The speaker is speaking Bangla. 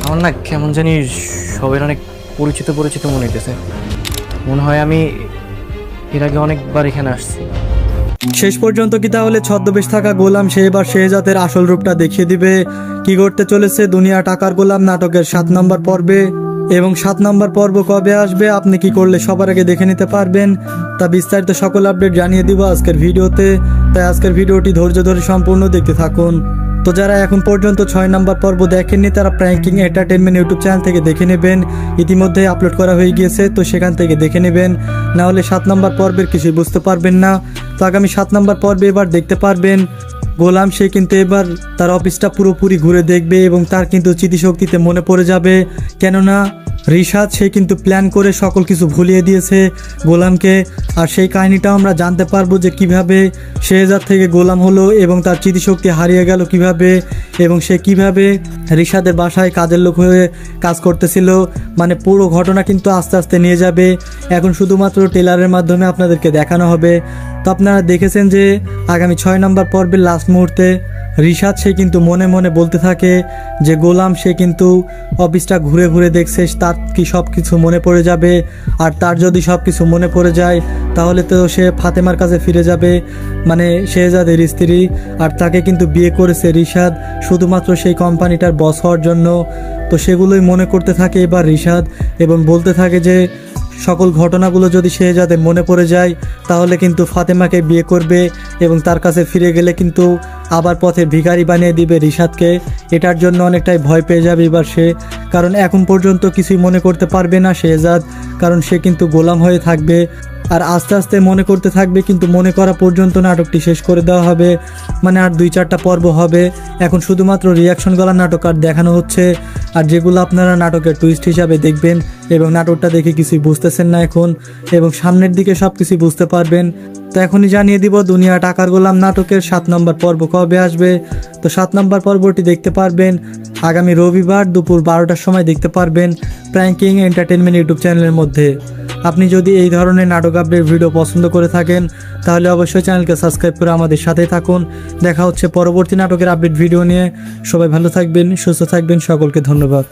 আমার না কেমন জানি সবের অনেক পরিচিত পরিচিত মনে হইতেছে। মনে হয় আমি এর আগে অনেকবার এখানে আসছি। শেষ পর্যন্ত কি তাহলে ছদ্মবেশ থাকা গোলাম সে এবার শেহজাদের আসল রূপটা দেখিয়ে দিবে? কি করতে চলেছে দুনিয়া টাকার গোলাম নাটকের 7 নম্বর পর্বে, এবং 7 নম্বর পর্ব কবে আসবে, আপনি কি করলে সবার আগে দেখে নিতে পারবেন, তা বিস্তারিত সকল আপডেট জানিয়ে দিব আজকের ভিডিওতে। তাই আজকের ভিডিওটি ধৈর্য ধরে সম্পূর্ণ দেখতে থাকুন। তো যারা এখন পর্যন্ত 6 নম্বর পর্ব দেখেননি তারা প্র্যাঙ্কিং এন্টারটেনমেন্ট ইউটিউব চ্যানেল থেকে দেখে নেবেন। ইতিমধ্যে আপলোড করা হয়ে গিয়েছে, তো সেখান থেকে দেখে নেবেন। না হলে 7 নম্বর পর্বের কিছুই বুঝতে পারবেন না। তো আগামী 7 নম্বর পর্বে এবার দেখতে পারবেন গোলাম সে কিন্তু এবার তার অফিসটা পুরোপুরি ঘুরে দেখবে এবং তার কিন্তু স্মৃতিশক্তিতে মনে পড়ে যাবে। কেননা রিশাদ সে কিন্তু প্ল্যান করে সকল কিছু ভুলিয়ে দিয়েছে গোলামকে। আর সেই কাহিনীটাও আমরা জানতে পারবো যে কিভাবে শেহজাদ থেকে গোলাম হলো এবং তার স্মৃতিশক্তি হারিয়ে গেল কিভাবে, এবং সে কিভাবে রিশাদের বাসায় কাজের লোক হয়ে কাজ করতেছিল। মানে পুরো ঘটনা কিন্তু আস্তে আস্তে নিয়ে যাবে। এখন শুধুমাত্র ট্রেলারের মাধ্যমে আপনাদেরকে দেখানো হবে। তো আপনারা দেখেছেন যে আগামী 6 নম্বর পর্বের লাস্ট মুহূর্তে রিশাদ সে কিন্তু মনে মনে বলতে থাকে যে গোলাম সে কিন্তু অফিসটা ঘুরে ঘুরে দেখছে, তার কি সব কিছু মনে পড়ে যাবে। আর তার যদি সব কিছু মনে পড়ে যায় তাহলে তো সে ফাতেমার কাছে ফিরে যাবে, মানে শেহজাদের স্ত্রী। আর তাকে কিন্তু বিয়ে করেছে রিশাদ শুধুমাত্র সেই কোম্পানিটার বস হওয়ার জন্য। তো সেগুলোই মনে করতে থাকে এবার রিশাদ এবং বলতে থাকে যে সকল ঘটনাগুলো যদি শেহজাদের মনে পড়ে যায় তাহলে কিন্তু ফাতেমাকে বিয়ে করবে এবং তার কাছে ফিরে গেলে কিন্তু আবার পথে ভিখারি বানিয়ে দিবে রিশাদকে। এটার জন্য অনেকটাই ভয় পেয়ে যাবে এবার সে, কারণ এখন পর্যন্ত কিছুই মনে করতে পারবে না শেহজাদ, কারণ সে কিন্তু গোলাম হয়ে থাকবে। আর আস্তে আস্তে মনে করতে থাকবে, কিন্তু মনে করা পর্যন্ত নাটকটি শেষ করে দেওয়া হবে। মানে আর 2-4টা পর্ব হবে। এখন শুধুমাত্র রিয়াকশন গলা নাটক আর দেখানো হচ্ছে, আর যেগুলো আপনারা নাটকের টুইস্ট হিসাবে দেখবেন এবং নাটকটা দেখে কিছুই বুঝতেছেন না এখন, এবং সামনের দিকে সব কিছুই বুঝতে পারবেন। তো এখনই জানিয়ে দিব দুনিয়া টাকার গোলাম নাটকের 7 নম্বর পর্ব কবে আসবে। তো 7 নম্বর পর্বটি দেখতে পারবেন আগামী রবিবার দুপুর 12টার সময় দেখতে পারবেন প্র্যাঙ্কিং এন্টারটেনমেন্ট ইউটিউব চ্যানেলের মধ্যে। আপনি যদি এই ধরনের নাটক আপডেট ভিডিও পছন্দ করে থাকেন তাহলে অবশ্যই চ্যানেলকে সাবস্ক্রাইব করে আমাদের সাথেই থাকুন। দেখা হচ্ছে পরবর্তী নাটকের আপডেট ভিডিও নিয়ে। সবাই ভালো থাকবেন, সুস্থ থাকবেন, সকলকে ধন্যবাদ।